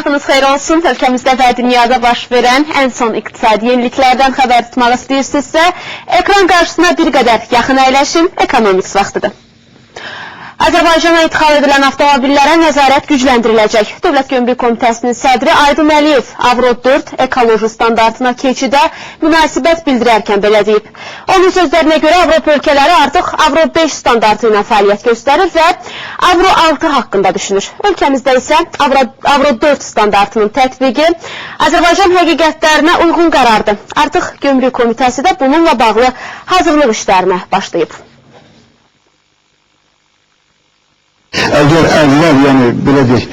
Sabahınız xeyir olsun. Ölkəmizdə və dünyada baş verən ən son iqtisadi yeniliklərdən xəbər tutmaq istəyirsinizsə, ekran qarşısına bir qədər yaxın əyləşin, Economics vaxtıdır. Azərbaycana idxal edilən avtomobillərə nəzarət gücləndiriləcək. Dövlət Gömrük Komitəsinin sədri Aydın Əliyev Avro 4 ekoloji standartına keçidə münasibət bildirərkən belə deyib. Onun sözlərinə görə Avropa ölkələri artıq Avro 5 standartı ilə fəaliyyət göstərir və Avro 6 haqqında düşünür. Ölkəmizdə isə Avro 4 standartının tətbiqi Azərbaycan həqiqətlərinə uyğun qərardır. Artıq Gömrük Komitəsi də bununla bağlı hazırlıq işlərinə başlayıb. Əvvəl, yəni belə deyək,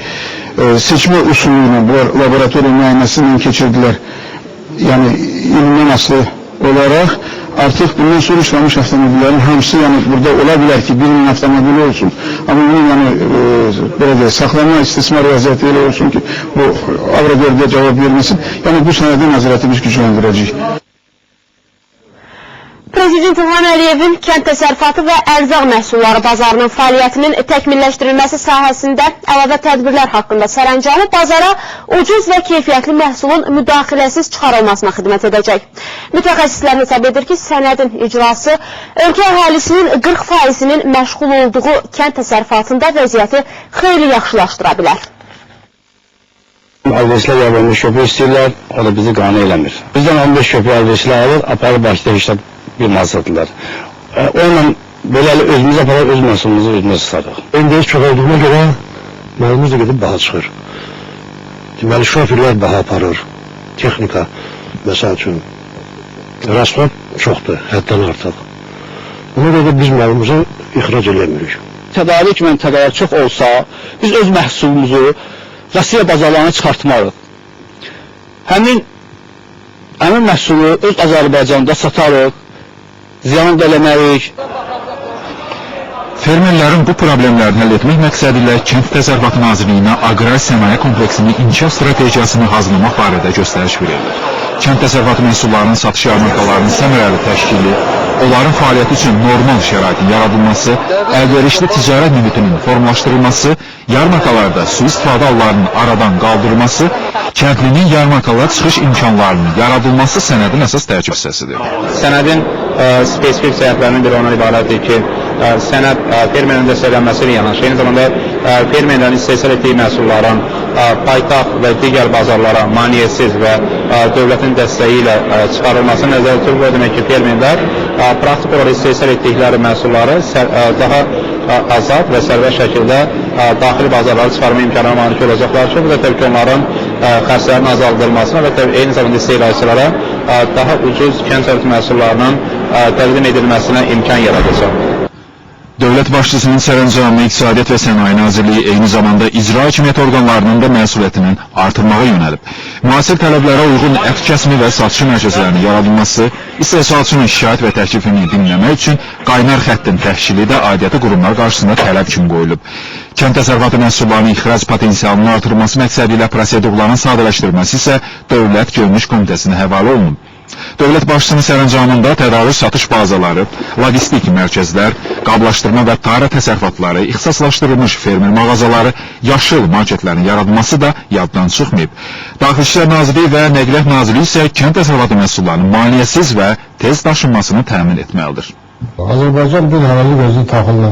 seçmə usulü ilə, laboratoriya müayinəsi ilə keçirdilər. Yəni, ilimdən asılı olaraq artıq bundan sonra işləmiş avtomobillerin hamısı, yəni burada ola bilər ki, birinin avtomobili olsun. Amma bunun, yəni, belə deyək, saxlanma istismar vəziyyəti elə olsun ki, bu Avro 4-ə cavab verməsin. Yəni, bu sənədə nəzarəti biz gücləndirəcəyik. Prezident İlham Əliyevin kənd təsərrüfatı və ərzaq məhsulları bazarının fəaliyyətinin təkmilləşdirilməsi sahəsində əlavə tədbirlər haqqında sərəncamı bazara ucuz və keyfiyyətli məhsulun müdaxiləsiz çıxarılmasına xidmət edəcək. Mütəxəssislər hesab edir ki, sənədin icrası ölkə əhalisinin 40%-nin məşğul olduğu kənd təsərrüfatında vəziyyəti xeyli yaxşılaşdıra bilər. Alverçilər yabanmış köpək istəyirlər, o da bizi qane eləmir. Bizdən 15 köpək alverçilər alır, aparıb Bakıda işləb bir mal satırlar. Onunla belə özümüz aparaq, öz məhsulumuzu özümüz tutarıq. İndi çox olduğuna görə malımız da gedib baha çıxır. Deməli, şoförlər baha aparır, texnika, məsəl üçün, rasxod çoxdur, həddən artıq. Ona görə biz malımızı ixrac eləmirik. Tədarik məntəqələri çox olsa, biz öz məhsulumuzu Rusiya bazarlarına çıxartmarıq. Həmin məhsulu öz Azərbaycanda satarıq, ziyan da eləməyik. Fermerlərin bu problemlərini həll etmək məqsədilə Kənd Təsərrüfatı Nazirliyinə aqrar sənaye kompleksinin inkişaf strategiyasını hazırlamaq barədə göstəriş verilir. Kənd təsərrüfatı məhsullarının satış yarmarkalarının səmərəli təşkili, onların fəaliyyəti üçün normal şəraitin yaradılması, əlverişli ticarət mühitinin formalaşdırılması, yarmarkalarda sui-istifadə hallarının aradan qaldırılması, kəndlinin yarmarkalara çıxış imkanlarının yaradılması sənədin əsas tərkib hissəsidir. Sənədin spesifik cəhətlərinin biri ondan ibarətdir ki, sənəd fermerin dəstəklənməsi ilə yanaşı, eyni zamanda fermerlərin istehsal etdiyi məhsulların paytaxt və digər bazarlara maneəsiz və dövlətin dəstəyi ilə çıxarılması nəzərdə tutulur. Bu demək ki, fermerlər praktik olaraq istehsal etdikləri məhsulları daha azad və sərbəst şəkildə daxili bazarlara çıxarma imkanına malik olacaqlar ki, bu da təbii ki, onların xərclərinin azaldılmasına və eyni zamanda istehlakçılara daha ucuz kənd təsərrüfatı məhsullarının təqdim edilməsinə imkan yaradacaq. Dövlət başçısının sərəncamı İqtisadiyyat və Sənaye Nazirliyi eyni zamanda icra hakimiyyət orqanlarının da məsuliyyətinin artırmağa yönəlib. Müasir tələblərə uyğun ət kəsmi və satışı mərkəzlərinin yaradılması, istehsalçının şikayət və təklifini dinləmək üçün qaynar xəttin təşkili də aidiyyatı qurumlar qarşısında tələb kimi qoyulub. Kənd təsərrüfatı məhsullarının ixrac potensialının artırılması məqsədilə prosedurların sadələşdirilməsi isə Dövlət Gömrük Komitəsinə həvalə olunub. Dövlət başçısının sərəncamında tədarük satış bazaları, logistik mərkəzlər, qablaşdırma və tara təsərrüfatları, ixtisaslaşdırılmış fermer mağazaları, yaşıl marketlərin yaradılması da yaddan çıxmayıb. Daxili İşlər Nazirliyi və Nəqliyyat Nazirliyi isə kənd təsərrüfatı məhsullarının maneəsiz və tez daşınmasını təmin etməlidir. Azərbaycan bir hələlik özünü taxılla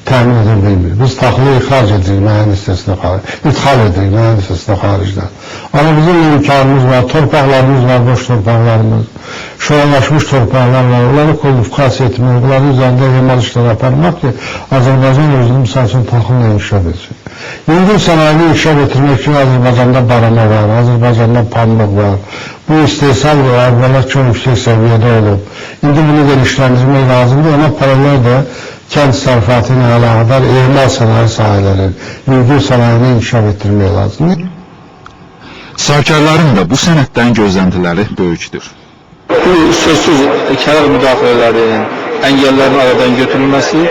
təmin edə bilmir. Biz taxılı ixrac edirik müəyyən hissəsinə xaricdən. Amma bizim imkanımız var, torpaqlarımız var, boş torpaqlarımız, şoralaşmış torpaqlar var. Onları kvalifikasiya etmək, onların üzərində emal işləri aparmaq ki, Azərbaycan özünü misal üçün taxılla inkişaf etsin. Yüngül sənayini inkişaf etdirmək üçün Azərbaycanda barama var, Azərbaycanda pambıq var. Bu istehsal və əvvəla çox yüksək səviyyədə olub. İndi bunu genişləndirmək lazımdır, ona paralel də kənd təsərrüfatı ilə əlaqədar emal sənaye sahələrinin, yüngül sənayini inkişaf etdirmək lazımdır. Sahibkarların da bu sənəddən gözləntiləri böyükdür. Bu sözsüz kənar müdaxilələrin, əngəllərin aradan götürülməsi,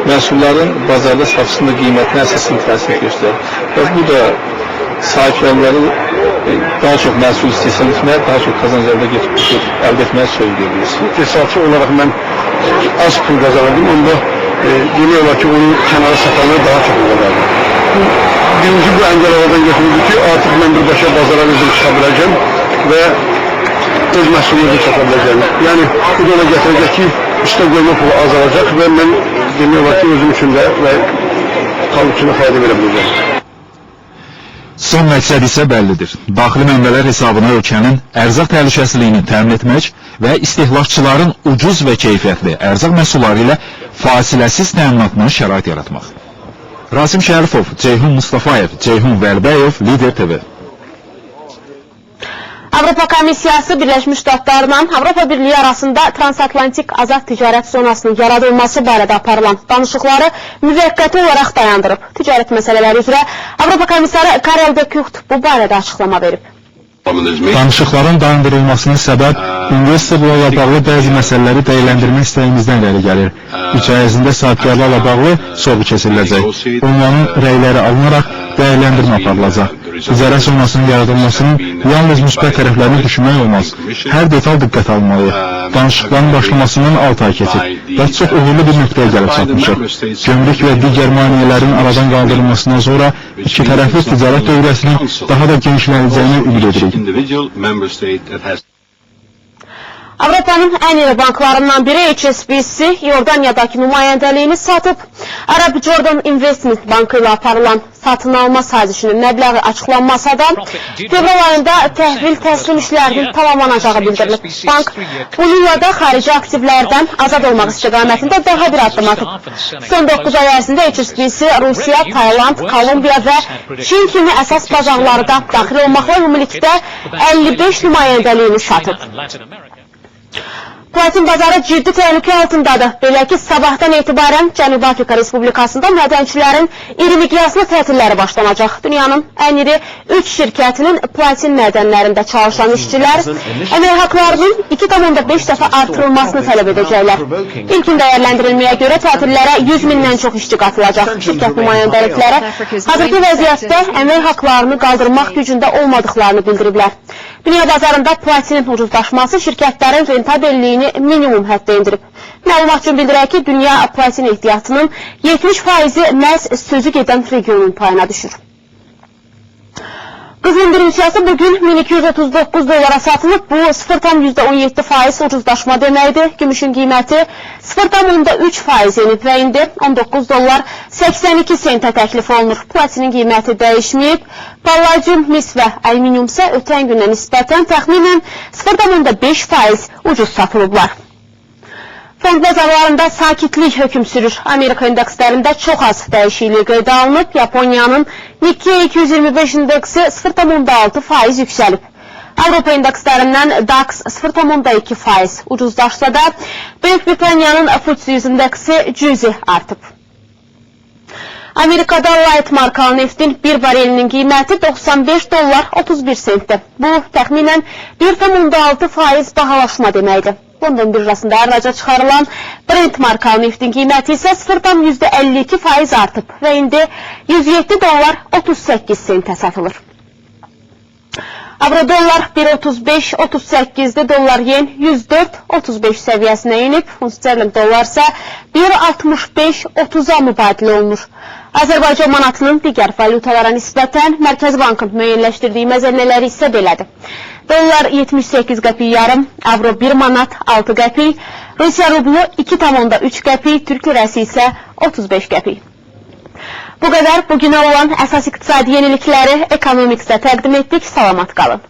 məhsulların bazarda satışında qiymətinə əsaslı təsir göstərir. Və bu da sahibkarları daha çox məhsul istehsal etməyə, daha çox qazanclarda əldə etməyə sövq edir. İstehsalçı olaraq mən az pul qazanırdım, onda demək olar ki, onu kənara satanlar daha çox qazanırdım. birinci bu engel aradan götürüldü ki artık ben birbaşa bazara özüm çıxa biləcəm və öz məhsulumuzu çata biləcəm. Yəni bu da ona gətirəcək ki, üstə qoyma pulu azalacaq və mən demək olar ki, özüm üçün də və xalq üçün də fayda verə biləcəm. Son məqsəd isə bəllidir. Daxili mənbələr hesabına ölkənin ərzaq təhlükəsizliyini təmin etmək və istehlakçıların ucuz və keyfiyyətli ərzaq məhsulları ilə fasiləsiz təminatına şərait yaratmaq. Rasim Şərifov, Ceyhun Mustafayev, Ceyhun Vəlbəyov, Lider TV. Avropa Komissiyası Birləşmiş Ştatlarla Avropa Birliyi arasında transatlantik azad ticarət zonasının yaradılması barədə aparılan danışıqları müvəqqəti olaraq dayandırıb. Ticarət məsələləri üzrə Avropa Komissarı Karel de Gucht bu barədə açıqlama verib. Danışıqların dayandırılmasının səbəb investorlarla bağlı bəzi məsələləri dəyərləndirmək istəyimizdən irəli gəlir. 3 ay ərzində sahibkarlarla bağlı sorğu keçiriləcək. Onların rəyləri alınaraq dəyərləndirmə aparılacaq. Ticarət zonasının yaradılmasının yalnız müsbət tərəflərini düşünmək olmaz. Hər detal diqqət alınmalı. Danışıqların başlamasından 6 ay keçib və çox uğurlu bir nöqtəyə gəlib çatmışıq. Gömrük və digər maneələrin aradan qaldırılmasından sonra iki tərəfli ticarət dövrəsinin daha da genişlənəcəyini ümid edirik. Avropanın ən iri banklarından biri HSBC Yordaniyadakı nümayəndəliyini satıb. Arab Jordan Investment Bankı ilə aparılan satın alma sazişinin məbləği açıqlanmasa da fevral ayında təhvil təslim işlərinin tamamlanacağı bildirilib. Bank bu yılda xarici aktivlərdən azad olmaq istiqamətində daha bir addım atıb. Son 9 ay ərzində HSBC Rusiya, Tayland, Kolumbiya və Çin kimi əsas bazarlarda daxil olmaqla ümumilikdə 55 nümayəndəliyini satıb. Platin bazarı ciddi təhlükə altındadır. Belə ki, sabahdan etibarən Cənubi Afrika Respublikasında mədənçilərin iri miqyaslı tətilləri başlanacaq. Dünyanın ən iri 3 şirkətinin platin mədənlərində çalışan işçilər əmək haqlarının 2,5 dəfə artırılmasını tələb edəcəklər. İlkin dəyərləndirilməyə görə tətillərə 100 mindən çox işçi qatılacaq. Şirkət nümayəndəlikləri hazırki vəziyyətdə əmək haqlarını qaldırmaq gücündə olmadıqlarını bildiriblər. Dünya bazarında platinin ucuzlaşması şirkətlərin rentabelliyini minimum həddə indirib. Məlumat üçün bildirək ki, dünya platin ehtiyatının 70%-i məhz sözü gedən regionun payına düşür. Qızılın bir ünsiyası bugün 1239 dolara satılıb. Bu 0,17% ucuzlaşma deməkdir. Gümüşün qiyməti 0,3% enib və indi 19 dollar 82 sentə təklif olunur. Platinin qiyməti dəyişməyib. Palladium, mis və alüminium isə ötən gündən nisbətən təxminən 0,5% ucuz satılıblar. Fond bazarlarında sakitlik hökm sürür. Amerika indekslərində çox az dəyişiklik qeydə alınıb. Yaponiyanın Nikkei 225 indeksi 0,6% yüksəlib. Avropa indekslərindən DAX 0,2% ucuzlaşsa da, Böyük Britaniyanın FTSE 100 indeksi cüzi artıb. Amerikada light markalı neftin bir barelinin qiyməti 95 dollar 31 sentdir. Bu, təxminən 1,6% bahalaşma deməkdir. London birjasında ərraca çıxarılan Brent markalı neftin qiyməti isə 0,52% artıb və indi 107 dollar 38 sentə satılır. Avro dollar 1,35-38'de, dollar yen 104-35 səviyyəsinə inib, funt sterling dollar isə 1,65-30'a mübadilə olunur. Azərbaycan manatının digər valyutalara nisbətən Mərkəzi Bankın müəyyənləşdirdiyi məzəllələri isə belədir. Dollar 78 qəpik yarım, avro 1 manat 6 qəpik, Rusiya rublu 2,3 qəpik, Türk lirəsi isə 35 qəpik. Bu qədər bugünə olan əsas iqtisadi yenilikləri Economics'də təqdim etdik. Salamat qalın.